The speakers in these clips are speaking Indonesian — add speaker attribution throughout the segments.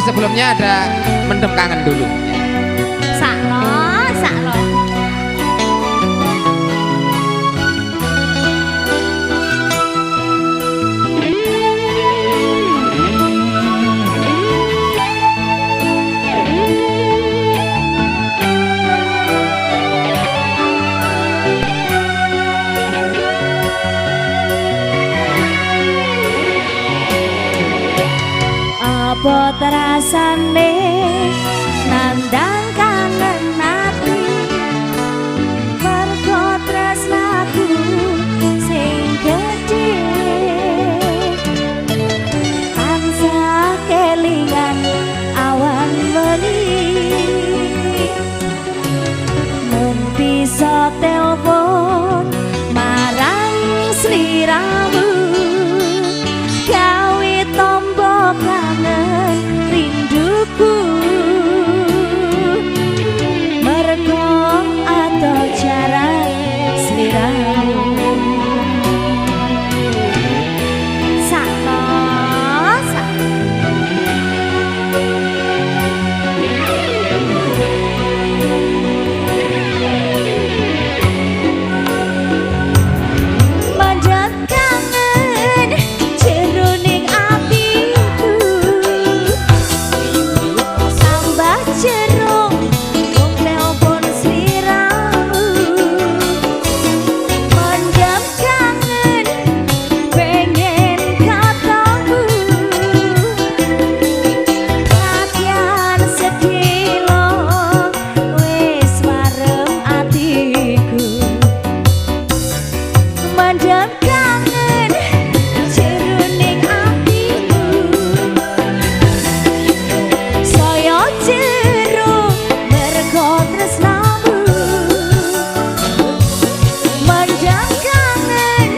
Speaker 1: sebelumnya ada mendem kangen dulu.
Speaker 2: Sakno, sakno. Apa terasane nandang kangen ati mergo tresnaku sing gedhe tansah kelingan awan wengi mun bisa telepon marang sliramu gawe tombok kangen rinduku mergo atau jarak sliramu sakno manjat kangen jeroning atiku tambah jeruk wong telepon sliramu manjat kangen pengen katamu latihan sedilo wis warem atiku manjat kangen jeroning atiku saya jeruk mergo tresnamu manjat kangen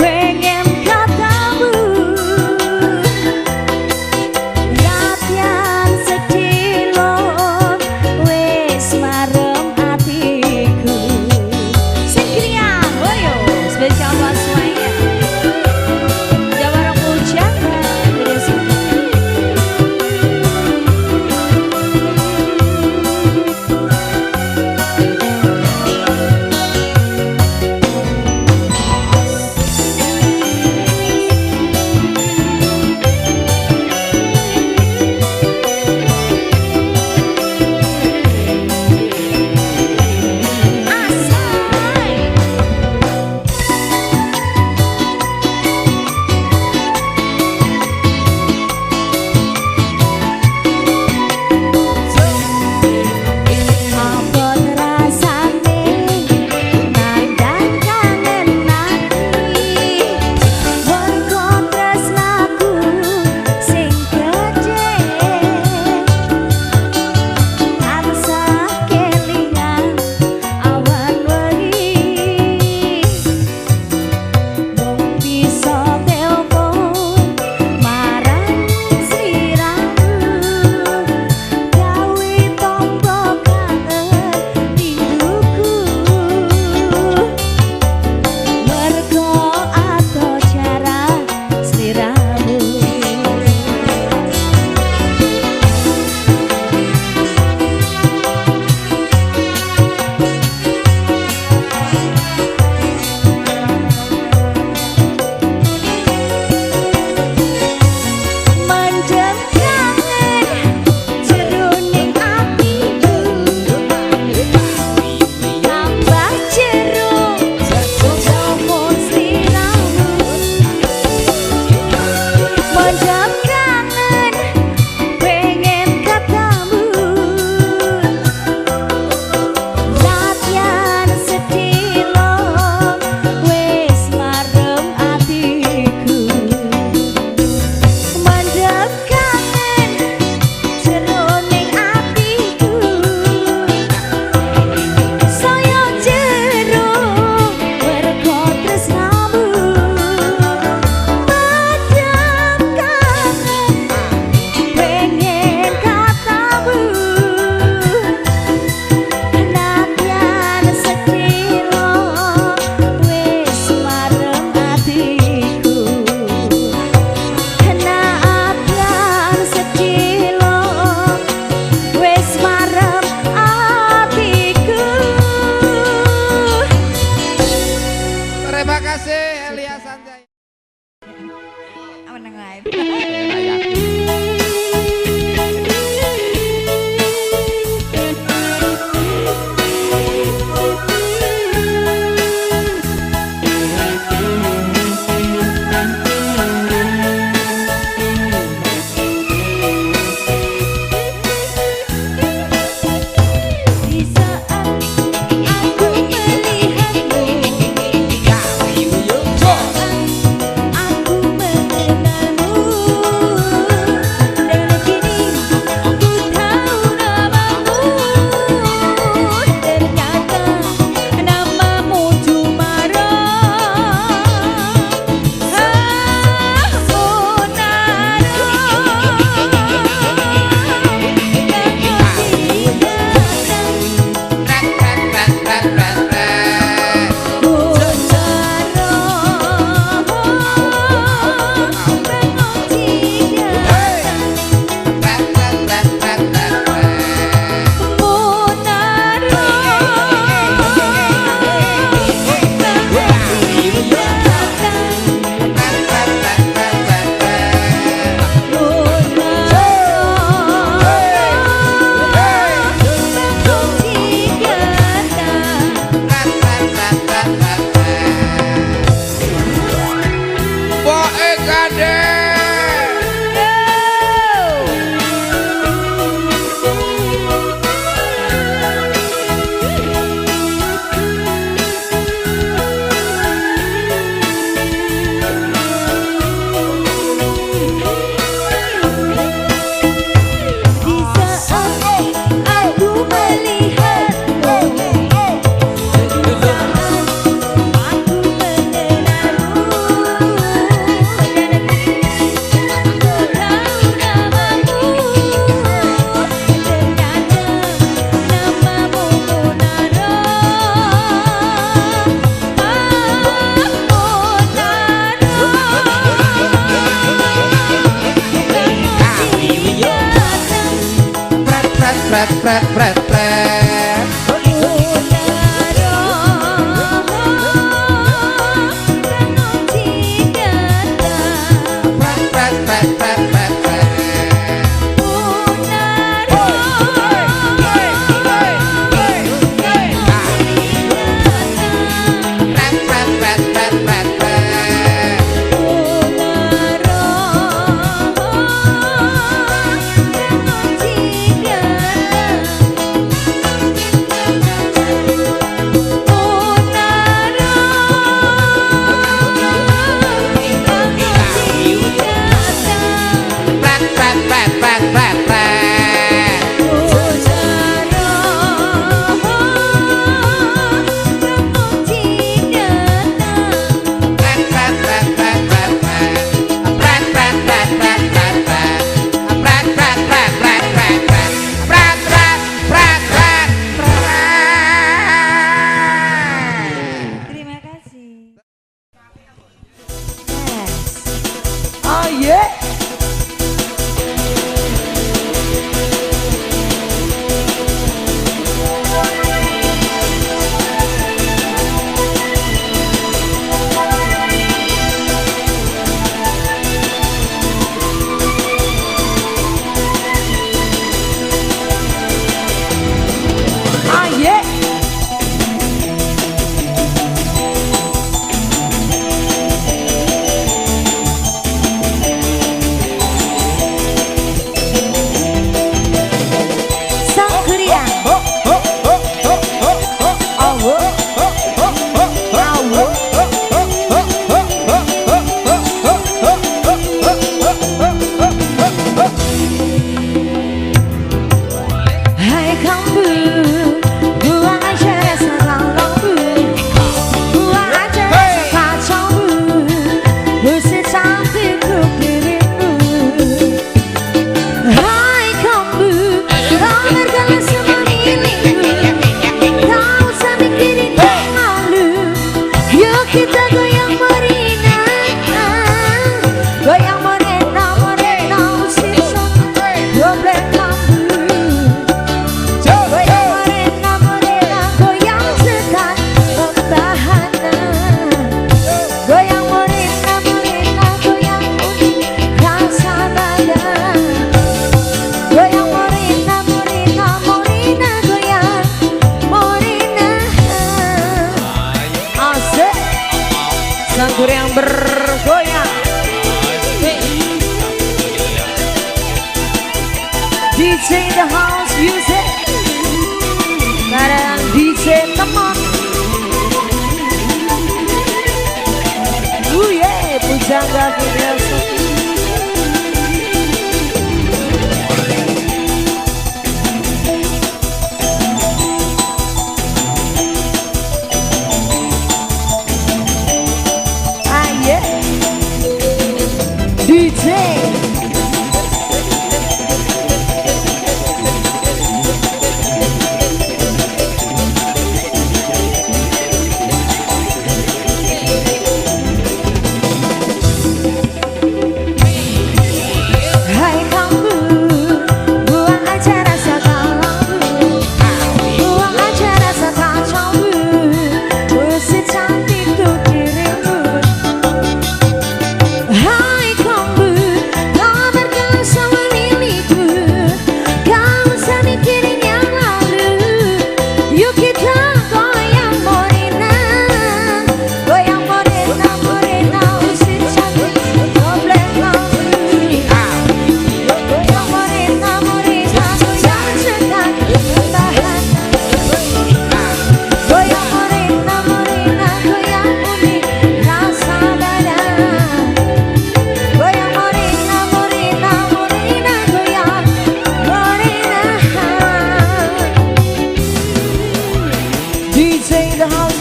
Speaker 2: pengen katamu latihan sedilo wis marem atiku sing kriya oh yo spesial
Speaker 1: Terima kasih Elia Sanjaya.
Speaker 2: Menang lain. Sanggur yang bergoyang. DJ the house music. Sekarang DJ teman. Yeah, pujangga biasa.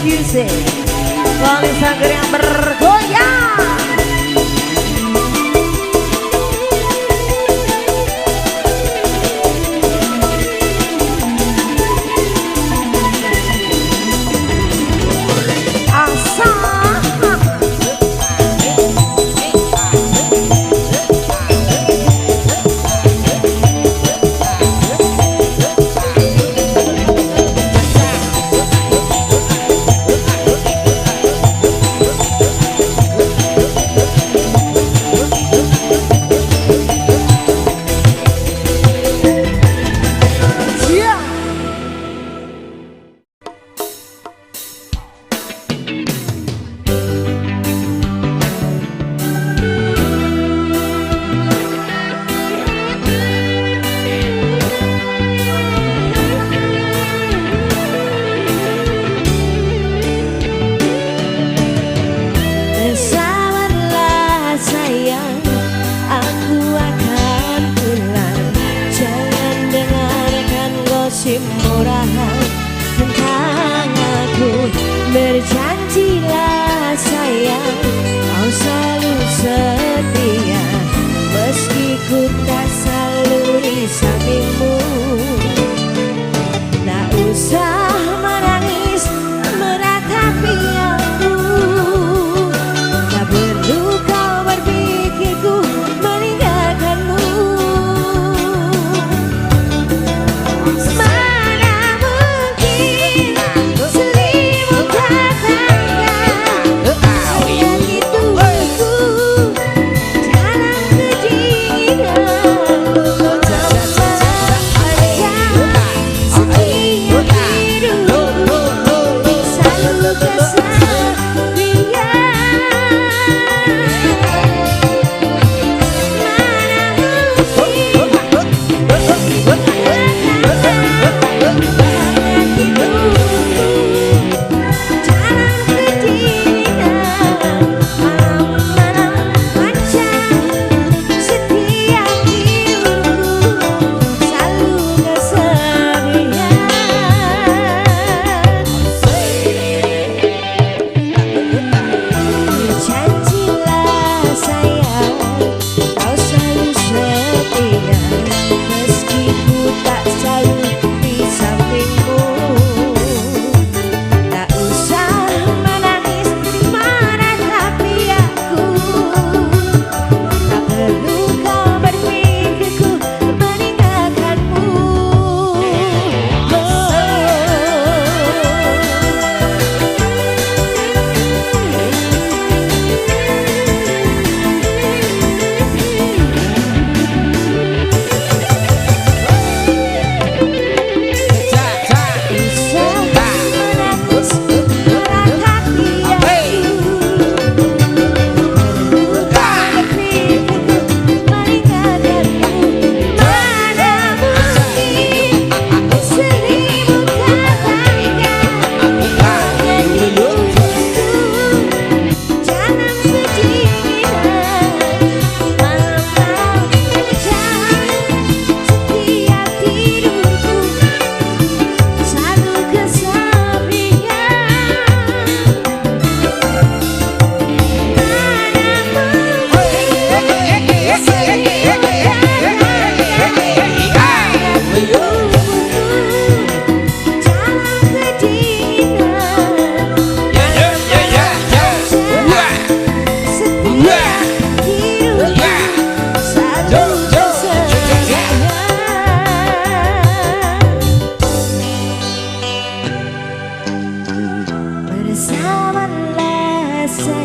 Speaker 2: Music, Wali Sangger yang bergoyang.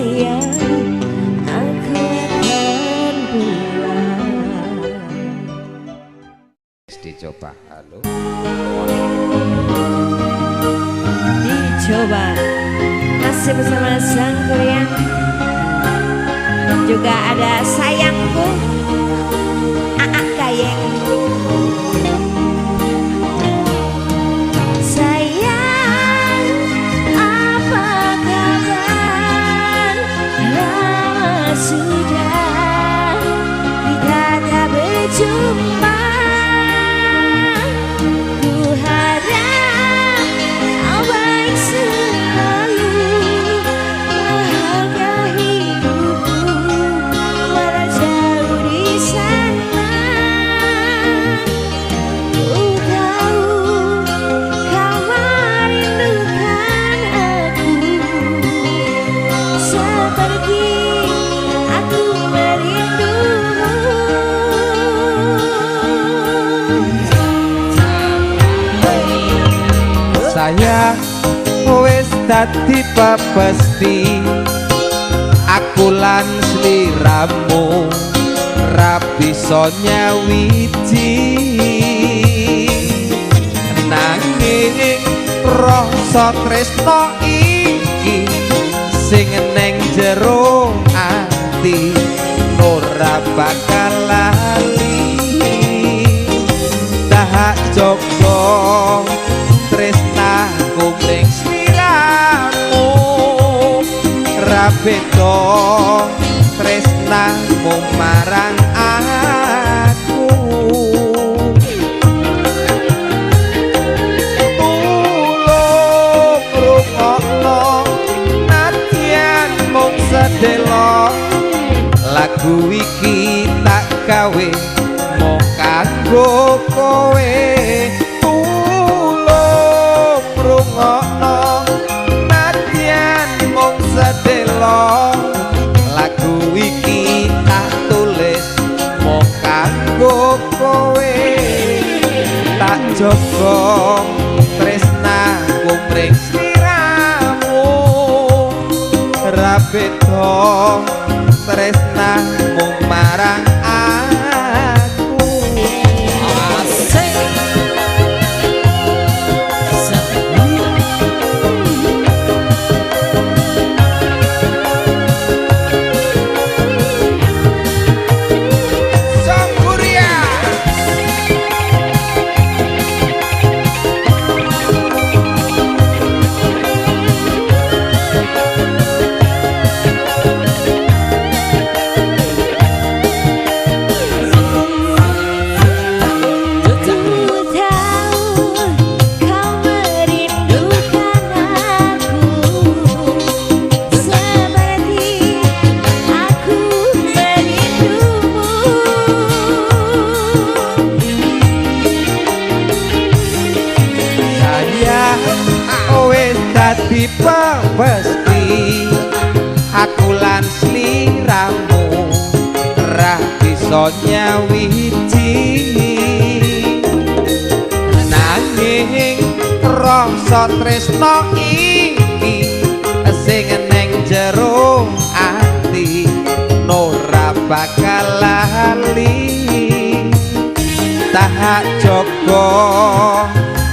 Speaker 2: sayang, aku akan pulang.
Speaker 1: Dicoba, halo.
Speaker 2: Dicoba masih bersama sang goyang. Juga ada sayangku Aak Gayeng. Sayang, apa kabar? Lama sudah kita tak berjumpa. Ku harap kau baik selalu, bahagia hidupku walau jauh di sana. Ku tahu kau merindukan aku seperti aku merindumu.
Speaker 1: Sayang, wis dadi pepesti, aku lan sliramu ra bisa nyawiji. Nanging rasa tresno iki sing neng jero ati ora bakal lali. Dah jogo tresnaku ning sliramu, ra beda tresnamu marang aku. Tulung rungokno nadyan mung sedelo, lagu iki tak gawe mung kanggo kowe. Tulung rungokno nadyan mung sedelo, lagu iki tak tulis mung kanggo kowe. Tak jogo tresnaku mring sliramu, ra beda tresnamu marang aku.
Speaker 2: Asik.
Speaker 1: Sangguria dadi pepesti, aku lan sliramu ra bisa nyawiji. Nanging rasa tresno iki sing neng jero ati ora bakal lali. Tak jogo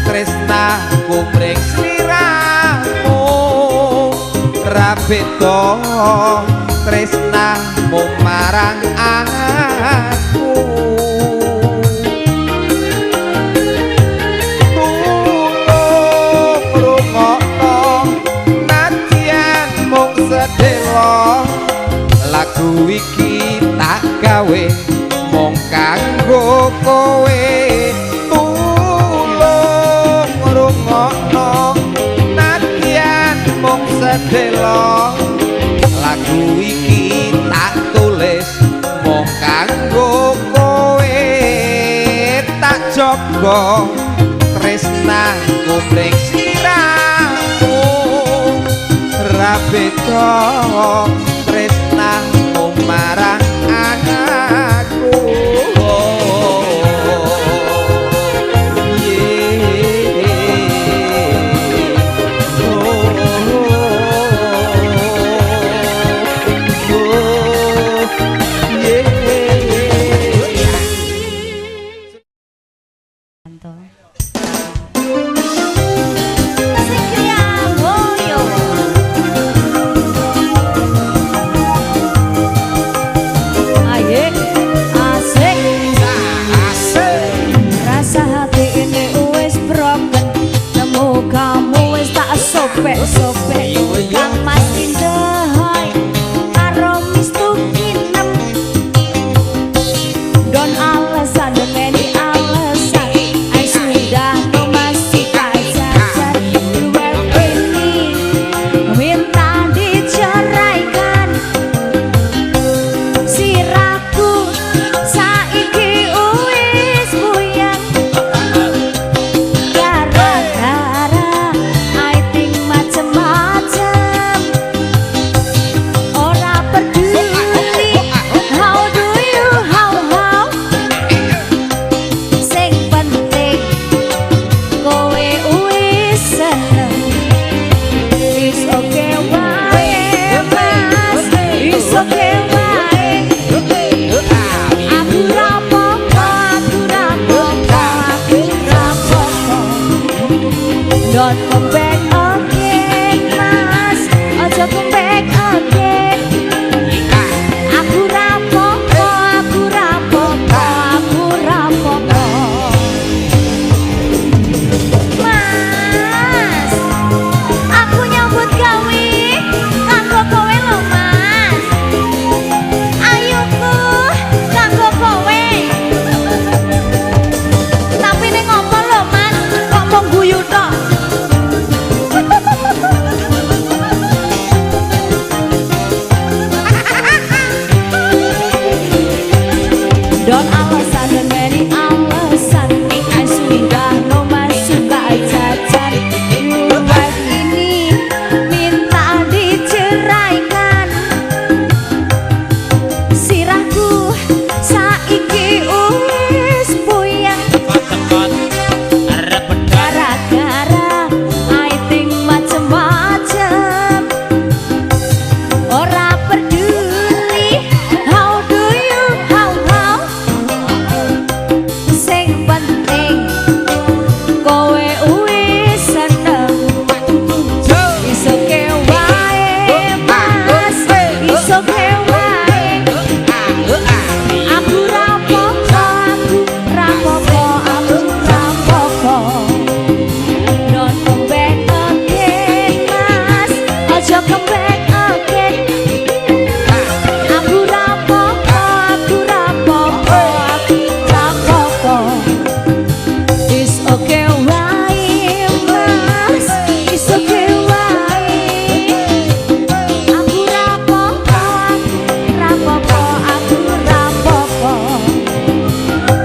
Speaker 1: tresnaku mring sliramu, ra beda tresnamu marang aku. Tulung rungokno nadyan mung sedelo, lagu iki tak gawe mung kanggo kowe. Tulung rungokno nadyan mung sedelo, lagu iki tak tulis mung kanggo kowe. Tak jogo tresnaku mring sliramu, ra beda tresnamu marang aku.
Speaker 2: Don't come back again, Mas. Ojo come back again. Aku rapopo, aku rapopo, aku rapopo. Mas, aku nyambut gawe kanggo kowe lho, Mas. Ayuku kanggo kowe. Tapi ning ngopo lho, Mas? Kok mung guyu tok? Don alasan dan many alasan I sudah no mas suka jajan buat ini minta diceraikan sirahku saiki wis puyeng gara-gara I think macem-macem ora peduli how do you how sing penting kowe wis seneng iso ke wae mas iso ke wae aku rapopo aku rapopo aku rapopo don't come back again mas ojo come back again aku rapopo aku rapopo aku rapopo it's okay wae mas it's okay wae aku rapopo aku rapopo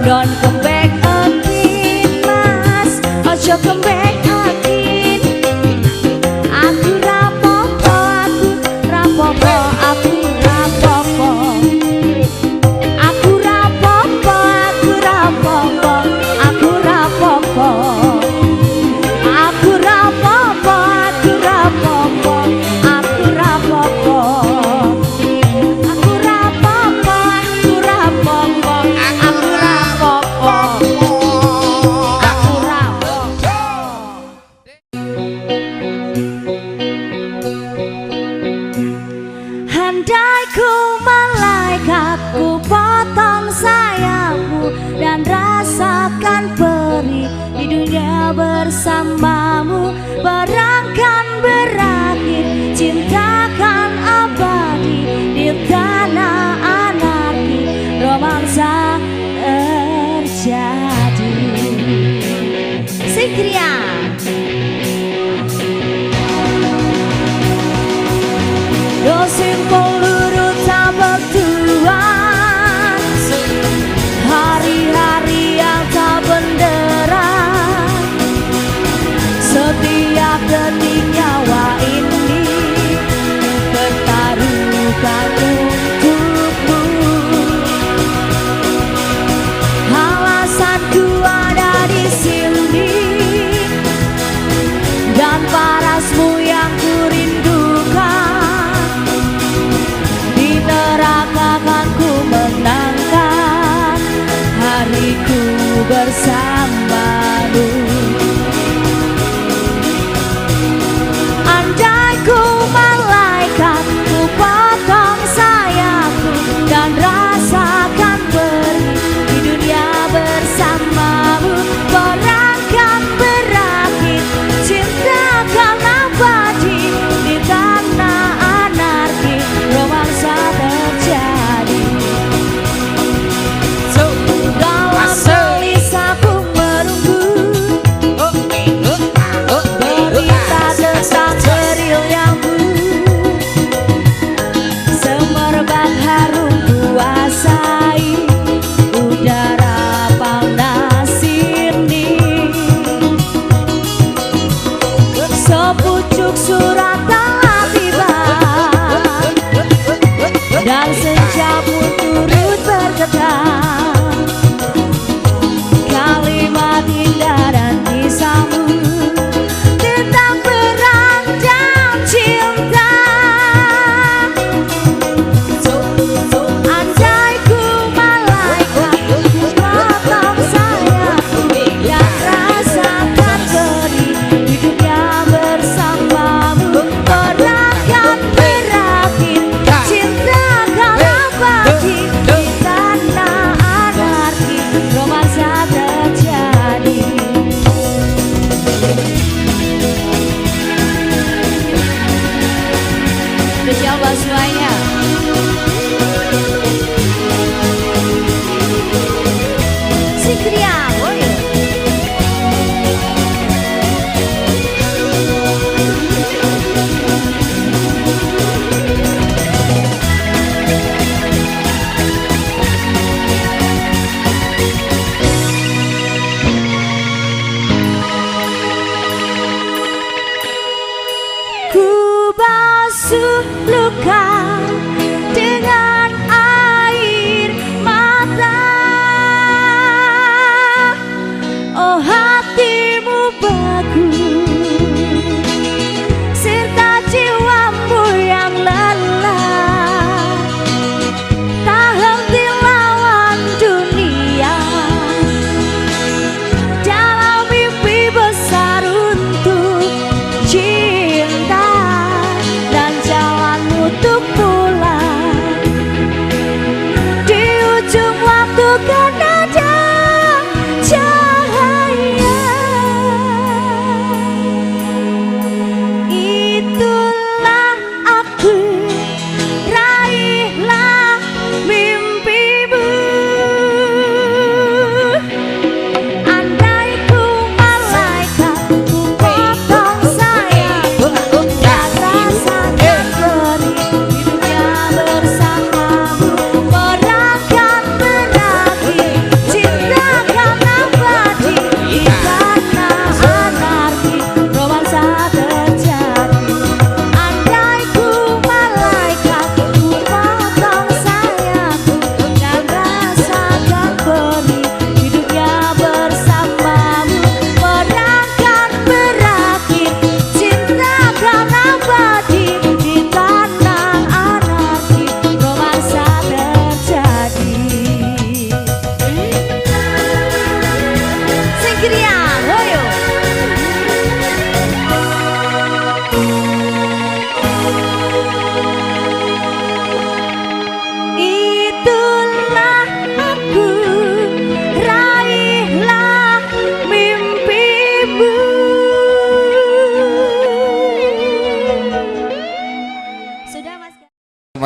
Speaker 2: don't come back again mas ojo come back again aku rapopo aku rapopo aku rapopo aku rapopo aku rapopo aku rapopo aku rapopo aku rapopo aku rapopo aku rapopo aku rapopo aku rapopo aku rapopo. Andai ku malaikat ku potong sayapmu dan rasakan perih di dunia bersamamu, perangkan berakhir, cintakan abadi di tanah anarki, romansa terjadi. Sikria. Yo simpel lurut tabak tuan, hari-hari yang tak benderang, setiap detik nyawa ini bertaruhkan untukmu. Alasanku ada di sini dan parasmu yang kurindukan. Di neraka kan ku menangkan hariku bersamamu. Andai ku malaikat ku potong sayapku dan rasakan perih di dunia bersamamu, perangkan berakhir, cintakan abadi di tanah anarki, romansa terjadi. Dalam gelisahku menunggu berita tentang cerilnya semerbak harum kuasai udara panas ini. Sepucuk surat telah tiba dan senja pun turut bergetar. Kalimat indah dan kisahmu tentang perang dan cinta. Andai ku malaikat ku potong sayapku dan rasakan perih di dunia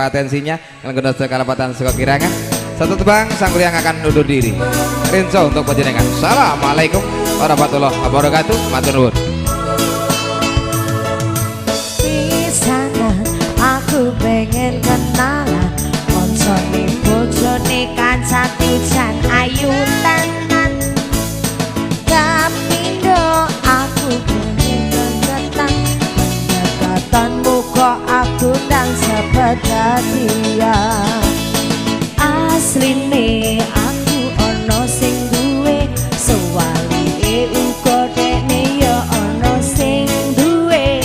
Speaker 1: atensinya. Kalian sekarapatan suka kirangan. Satu tebang sang yang akan undur diri. Rinso untuk panjenengan. Assalamualaikum warahmatullahi wabarakatuh. Matur nuwun.
Speaker 2: Pisanan aku pengen kenalan konsone bojone kanca tujan ayu tenan kapindo aku pengen ketang pendekatanmu kok aku nang sepeda dia asline aku ono sing duwe sewalike uga dekne ya ono sing duwe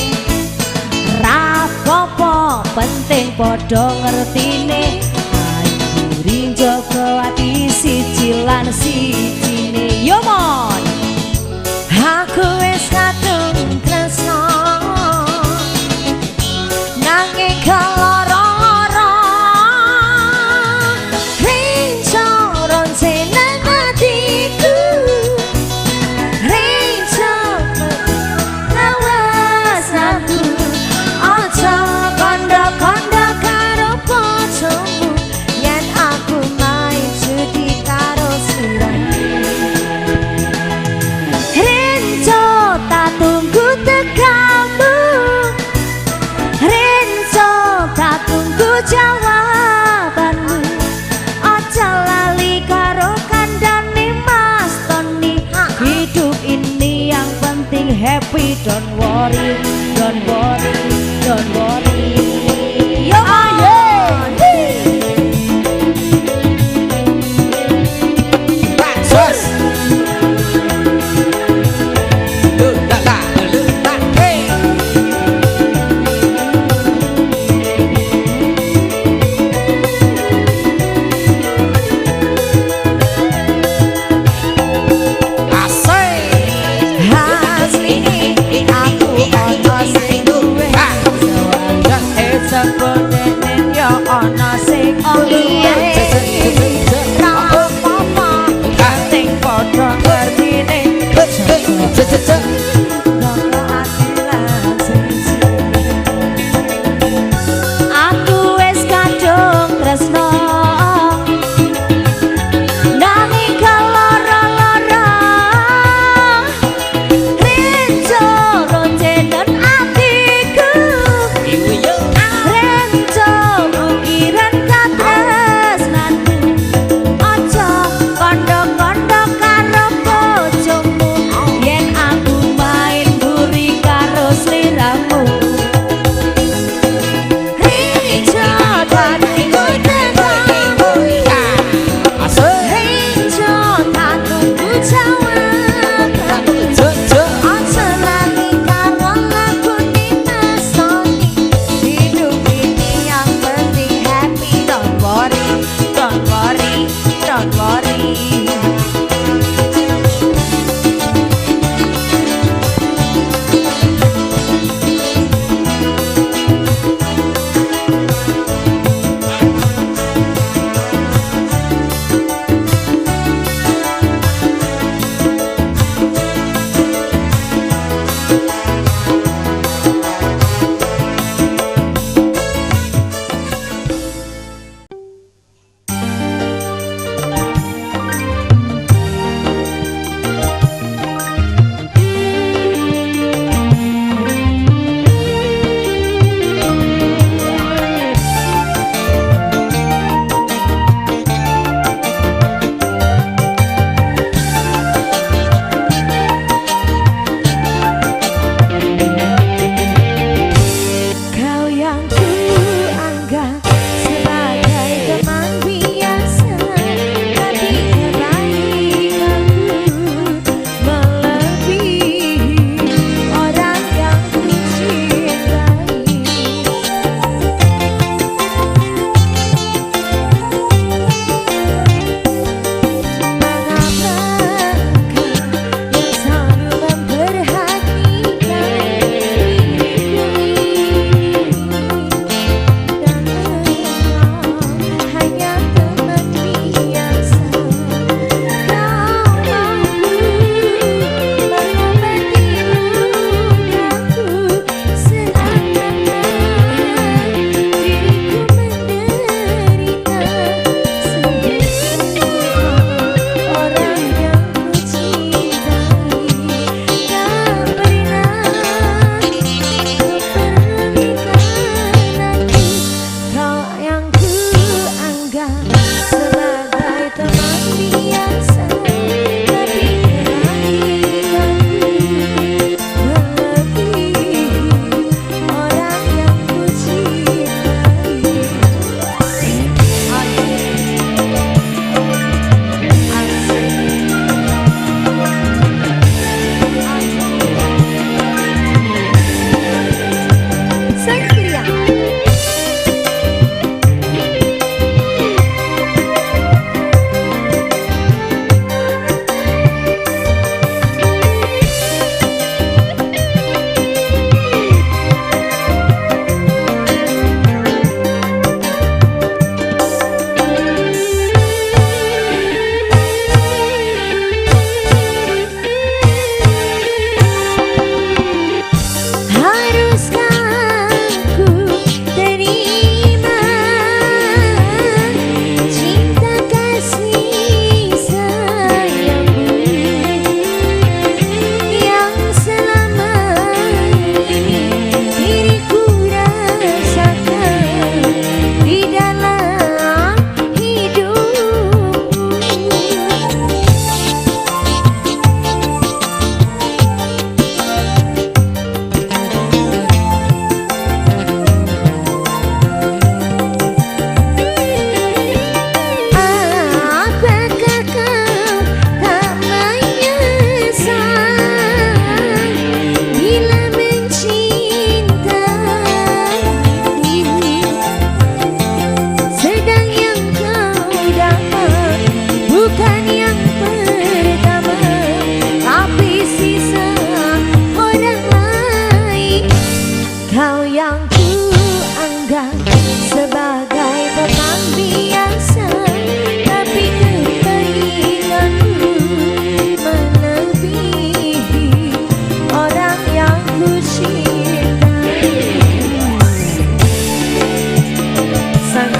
Speaker 2: rapopo penting padha ngertine ayu njaga ati siji lan sijine yo mon aku wis kadung tresno nanging kaloro jawabanmu aja lali karo kandhane Mas Tony hidup ini yang penting happy don't worry don't worry don't worry yo ayo
Speaker 1: Bagus.
Speaker 2: aku ono sing duwe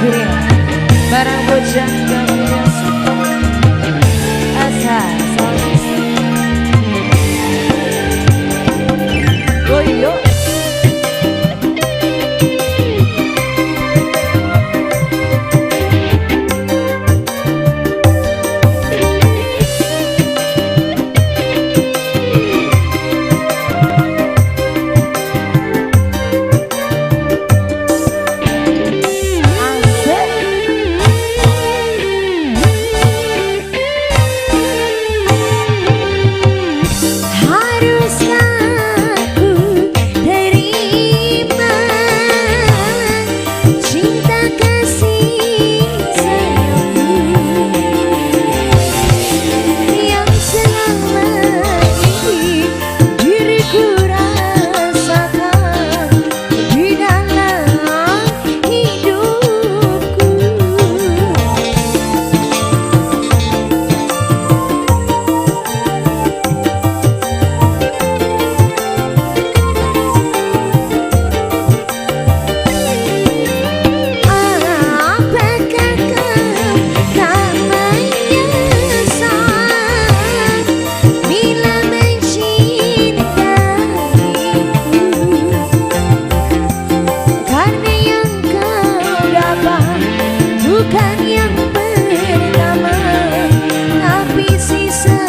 Speaker 2: barang bujang gak biasa asa solis goyo bukan yang pertama, tapi sisa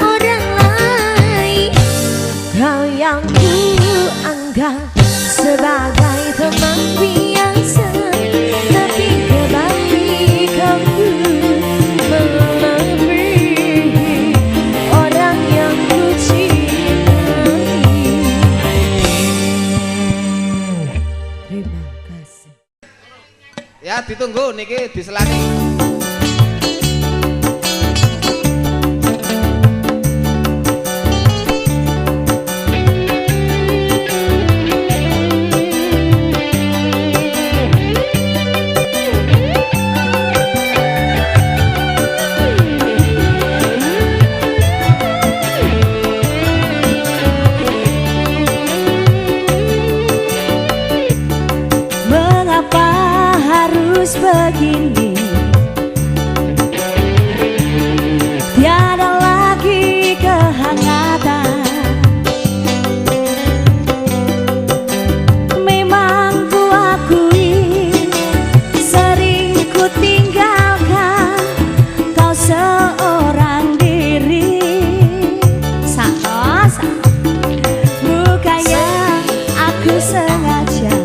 Speaker 2: orang lain. Kau yang ku anggap sebagai teman biasa, tapi kembali kamu melebihi orang yang ku cintai. Terima kasih.
Speaker 1: Ya ditunggu niki diselani.
Speaker 2: Mengapa harus begini? Tiada lagi kehangatan. Memang ku akui sering ku tinggalkan kau seorang diri. Salah, bukannya aku sengaja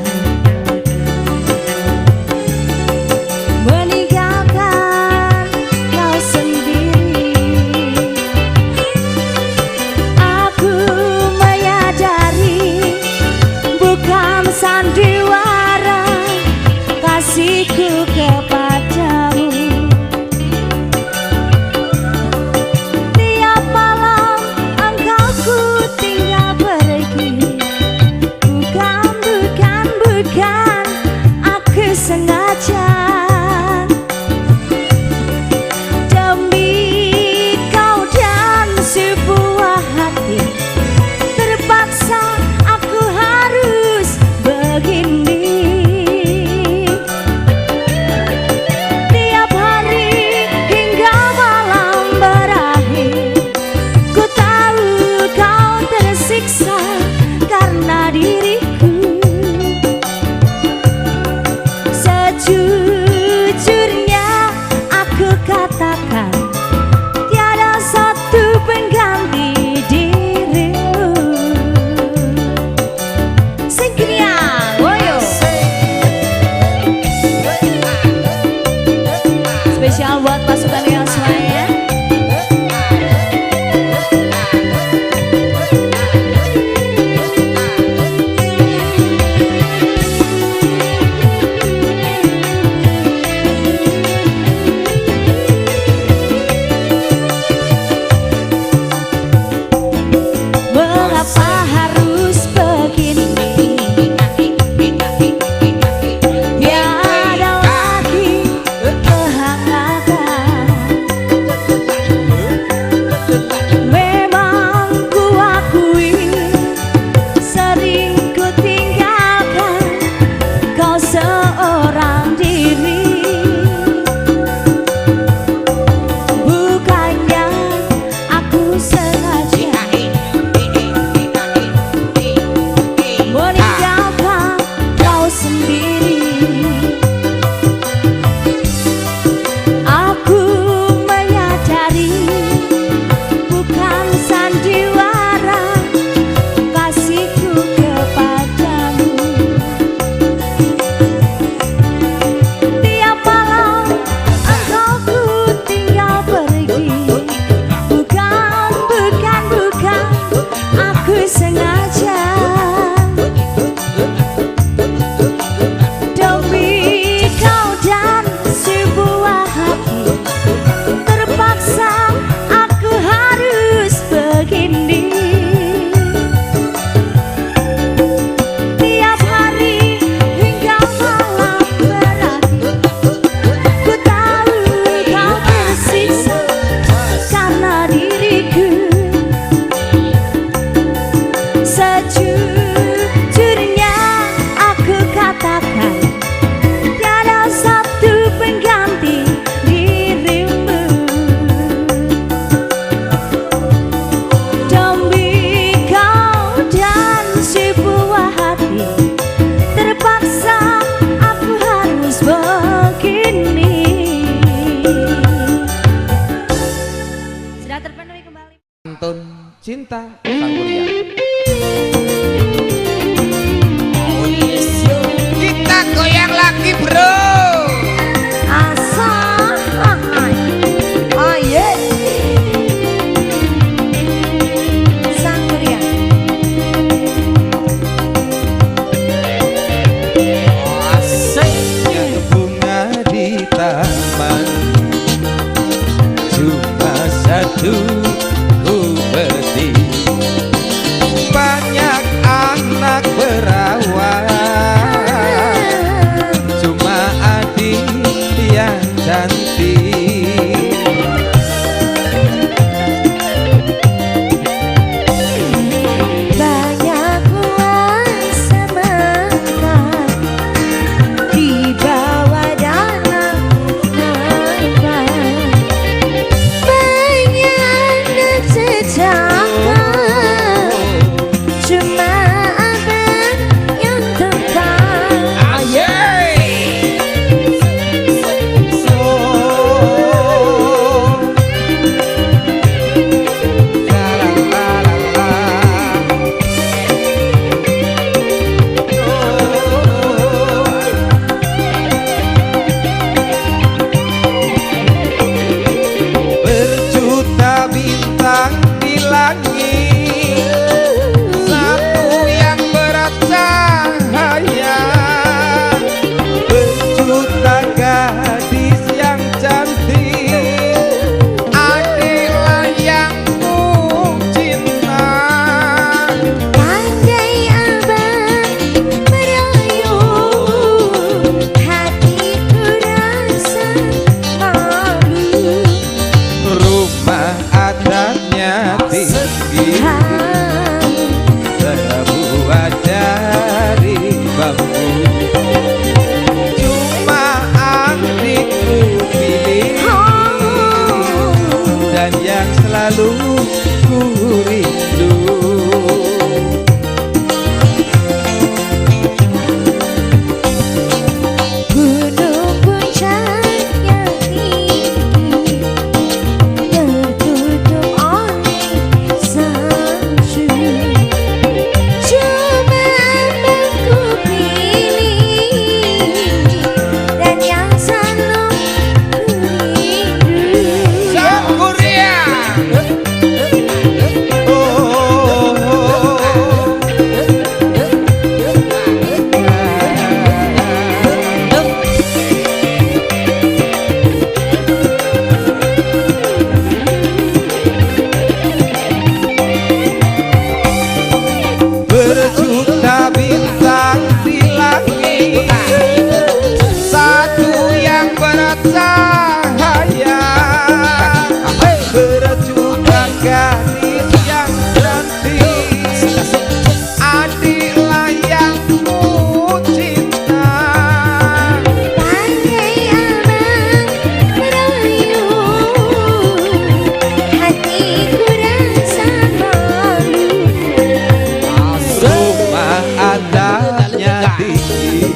Speaker 1: cinta sang kuliah. Kita goyang lagi bro.
Speaker 3: Ku beti banyak anak berawal, cuma adik yang cantik.
Speaker 2: Banyak uang semangka di bawah danau nafas. Cuma abang yang tepat.
Speaker 3: Berjuta bintang di langit, satu yang bercahaya. Berjuta gadis yang cantik, adiklah yang ku cinta.
Speaker 2: Pandai abang merayu, hatiku rasa malu.
Speaker 3: Rumah adatnya tinggi, terbuat dari bambu. Cuma adikku pilih, dan yang selalu ku rindu.
Speaker 2: Gunung puncak yang tinggi tertutup oleh salju. Cuma abangku pilih, dan yang selalu ku rindu.
Speaker 3: Sang Kuria. Berjuta bintang di langit, satu yang bercahaya. Berjuta gadis yang cantik, adiklah yang ku cinta.
Speaker 2: Pandai abang merayu, hatiku rasa malu.
Speaker 3: Rumah adatnya tinggi,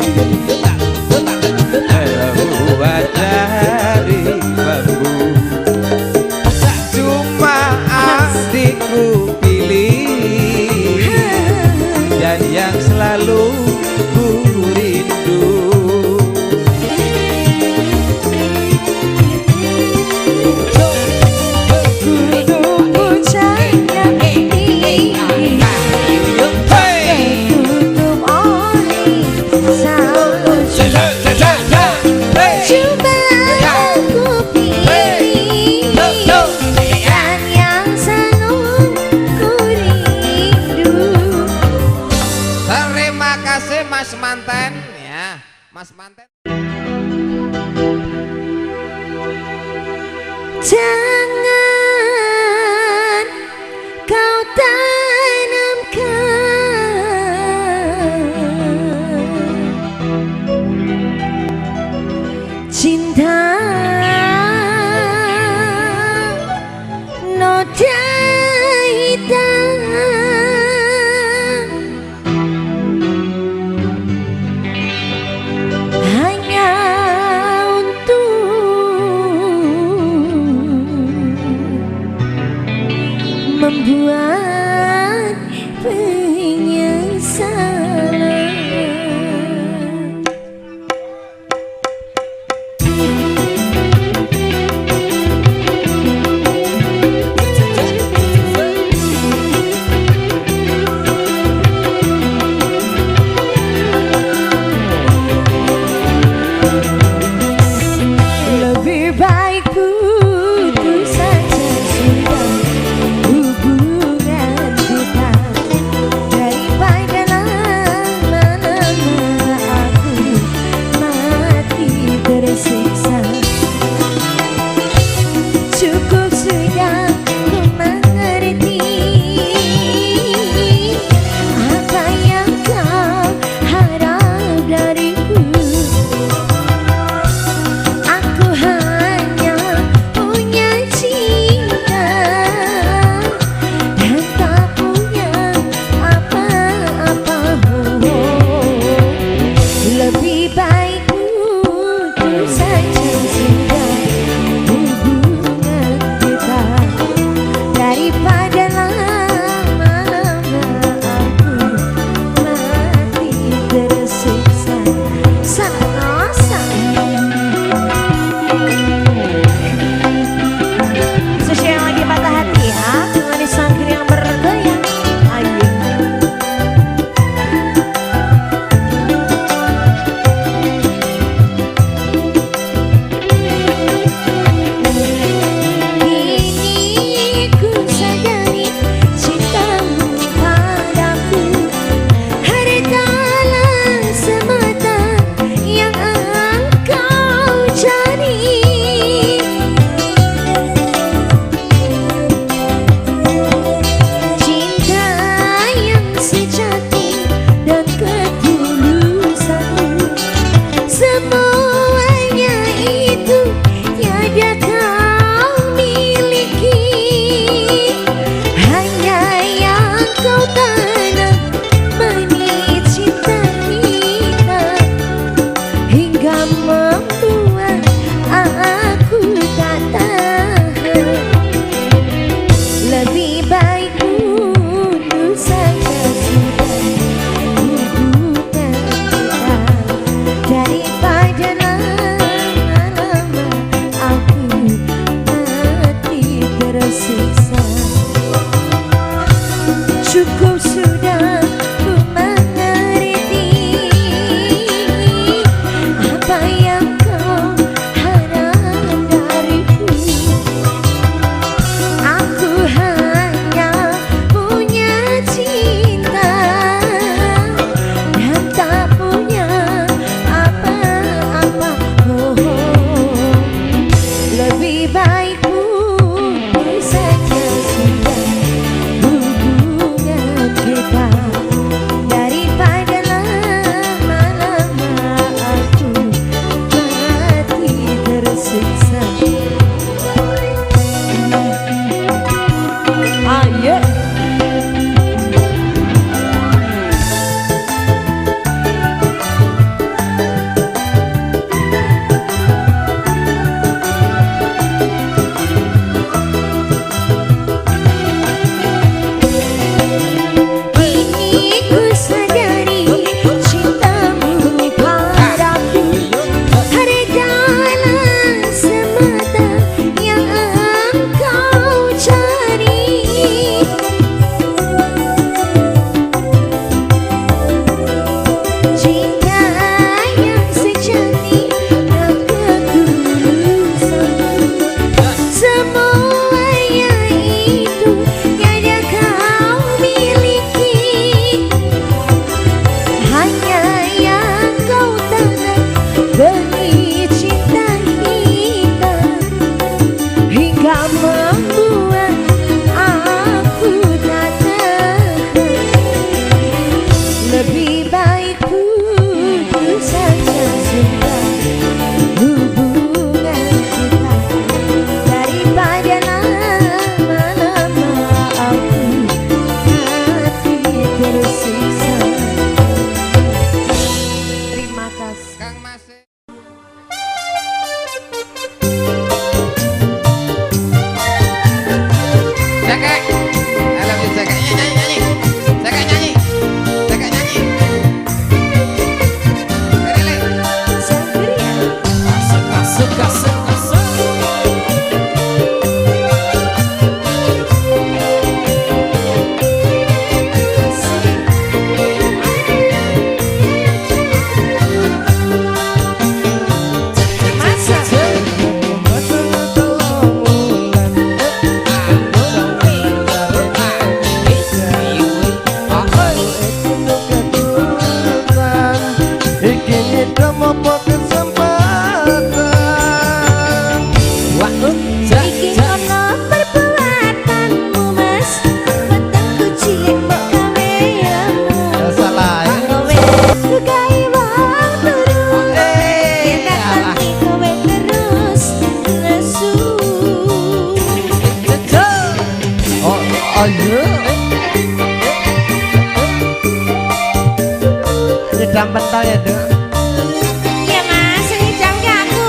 Speaker 3: terbuat dari bambu. Cuma adikku pilih, dan yang selalu ku rindu.
Speaker 2: Gunung puncak yang tinggi tertutup oleh salju. Cuma aku pilih, dan yang selalu ku rindu.
Speaker 1: Terima kasih Mas Manten ya, Mas Manten.
Speaker 2: Jangan kau tanamkan cinta noda hitam hanya untuk saja sudah hubungan kita. Daripada lama-lama aku mati tersiksa. Sanosa Sosial yang lagi patah hati ya, manis sangkir yang bergoyang. Ayo kini ku sadari cintamu padaku hartalah semata yang engkau cari. Cinta yang sejati dan ketulusan, semuanya itu tiada kau miliki. Hanya yang kau tanam benih cinta kita, hingga membuat aku tak tahan. Lebih baik mundur saja sudah hubungan kita. Daripada lama-lama aku mati tersiksa. Cukup sudah ku mengerti apa yang kau harap dariku. Aku hanya punya cinta dan tak punya apa-apa. Lebih baik putus saja sudah hubungan kita. Daripada lama-lama aku mati tersiksa. Ayo kini ku sadari cintamu padaku hartalah semata yang engkau cari. Cinta yang sejati dan ketulusan, semuanya itu tiada kau miliki. Hanya yang kau tanam benih cinta kita, hingga membuat aku tak tahan. Lebih baik putus saja sudah hubungan kita. Daripada lama-lama aku mati tersiksa. Terima kasih.
Speaker 1: Kang Mas. Cekek. I love you, Cekek. Nyanyi. Cekek nyanyi. Cekek nyanyi. Rele.
Speaker 2: Sangkir ya.
Speaker 3: Nyedam pentol ya, Dek.
Speaker 2: Iya Mas, ini jamnya aku.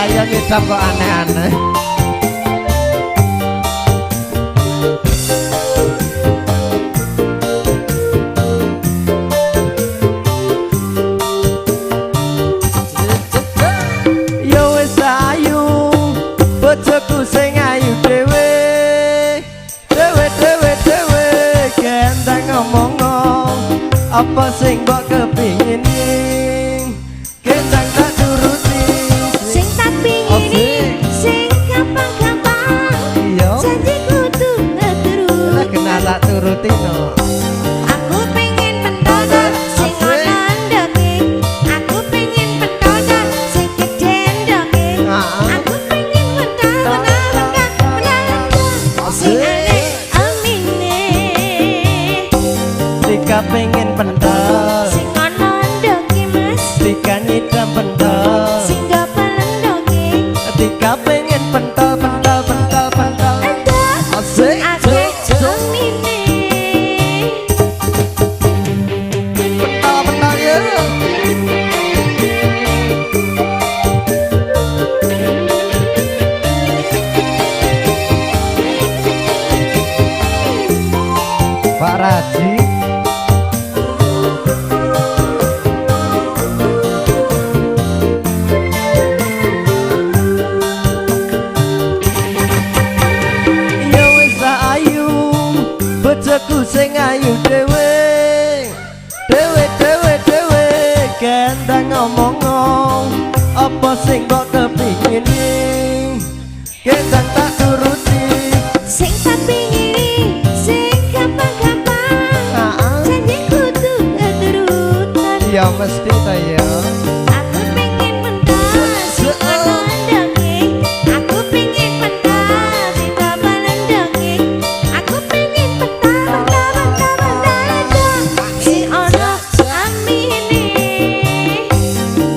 Speaker 3: saya ngidam kok aneh-aneh. Yo wis ayu bojoku sing ayu dhewe dhewe gendang ngomong apa sing mbok kepingini gendang tak turuti
Speaker 2: Sing tak pingin sing gampang-gampang
Speaker 3: iya
Speaker 2: janji kudu ngeterus
Speaker 3: kena tak turuti no.
Speaker 2: Aku pengen pentodo sing ono ndoke Aku pengen pentodo sing gede ndoke Aku pengen pentodo sing aneh amine
Speaker 3: Tika pengen pentol
Speaker 2: Sing ono ndoke mas
Speaker 3: Tika nyidam pentol
Speaker 2: Sing gak ndoke
Speaker 3: Tika pengen pentol Asik
Speaker 2: Ake amine
Speaker 3: pentol ya Pak Raji Ya wis ayu bojoku sing ayu dhewe gendang ngomong apa sing mbok kepingini gendang tak turuti
Speaker 2: Sing tak pingin sing gampang-gampang janji kudu ngeterutan
Speaker 3: ya mesti ta ya
Speaker 2: Aku pengen mental sing ono ndoke Aku pengen mental sing gak ndoke Aku pengen mental sing ono amine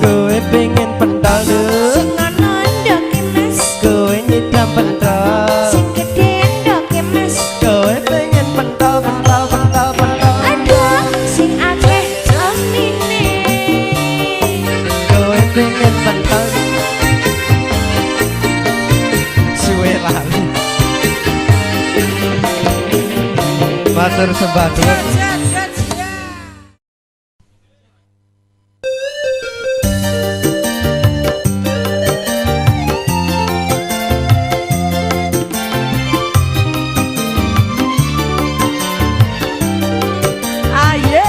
Speaker 3: kowe pengen pentol
Speaker 2: Sing ono ndoke mas
Speaker 3: kowe nyidam pentol
Speaker 2: Sing gede ndoke mas
Speaker 3: kowe pengen pentol
Speaker 2: Aduh sing akeh amine
Speaker 3: kowe pengen pentol suwe lali matur sembah nuwun aye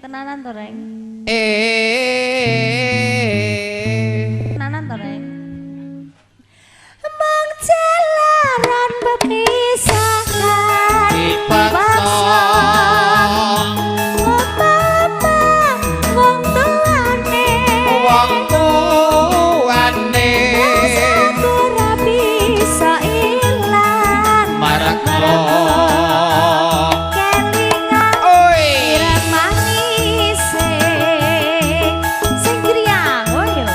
Speaker 2: tenanan to, Reng? Tenanan to, Reng? Mong jalaran pepisahan dipaksa wong tuane ora bisa ilang
Speaker 1: marakno
Speaker 2: kelingan ireng manise sing griya oh yo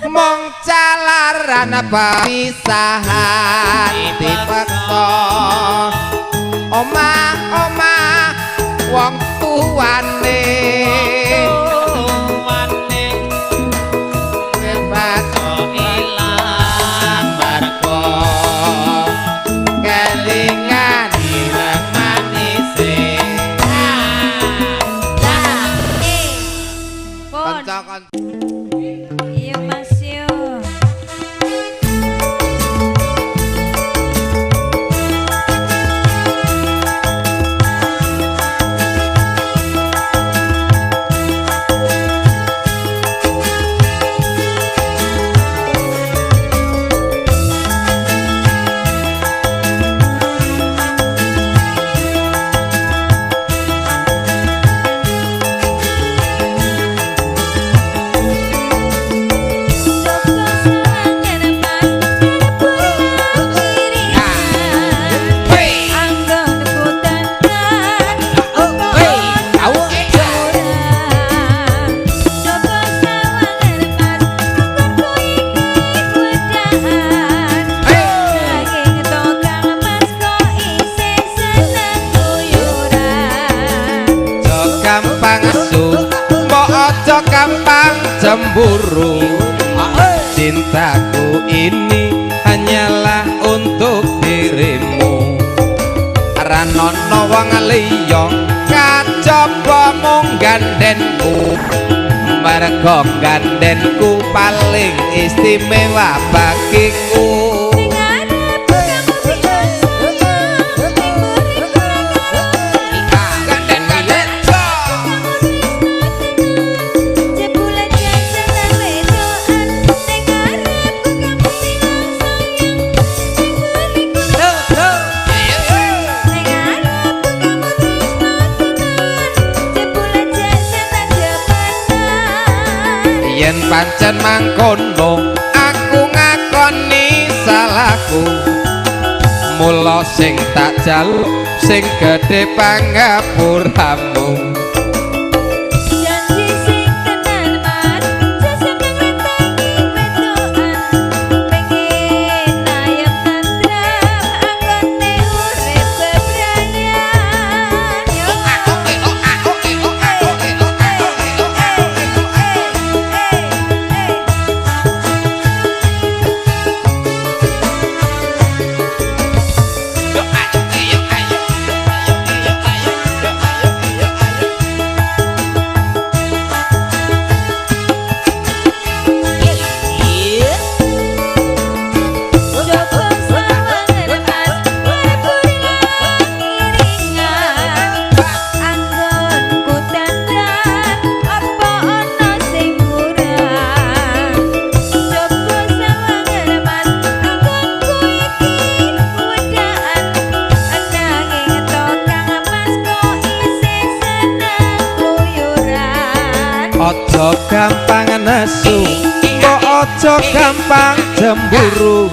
Speaker 1: mong jalaran pisahan dipaksa omah-omah wong tuane bebas ilang marga kelingan ireng manise kanca-kanca
Speaker 2: iya Mas yo
Speaker 1: gampang cemburu cintaku ini hanyalah untuk dirimu ranono wong liya kacaba mung gandenku merga gandenku paling istimewa bagiku yen pancen mangkono aku ngakoni salahku mula sing tak jaluk sing gedhe pangapuramu
Speaker 2: janji sing tenan mas sesuk ngentengi wedokan
Speaker 1: gampang cemburu.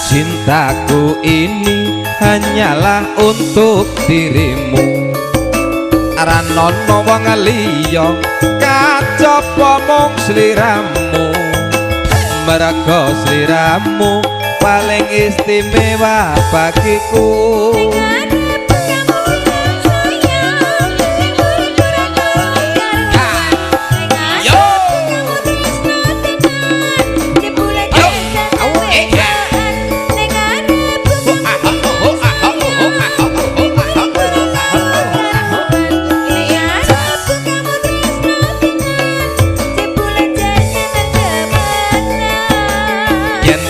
Speaker 1: Cintaku ini hanyalah untuk dirimu. Ranono wong liya kacapa mung sliramu. Merga sliramu paling istimewa bagiku.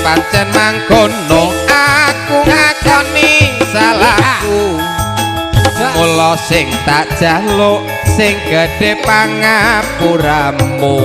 Speaker 1: Pancen mangkono aku ngakoni salahku. Mula sing tak jaluk sing gedhe pangapuramu.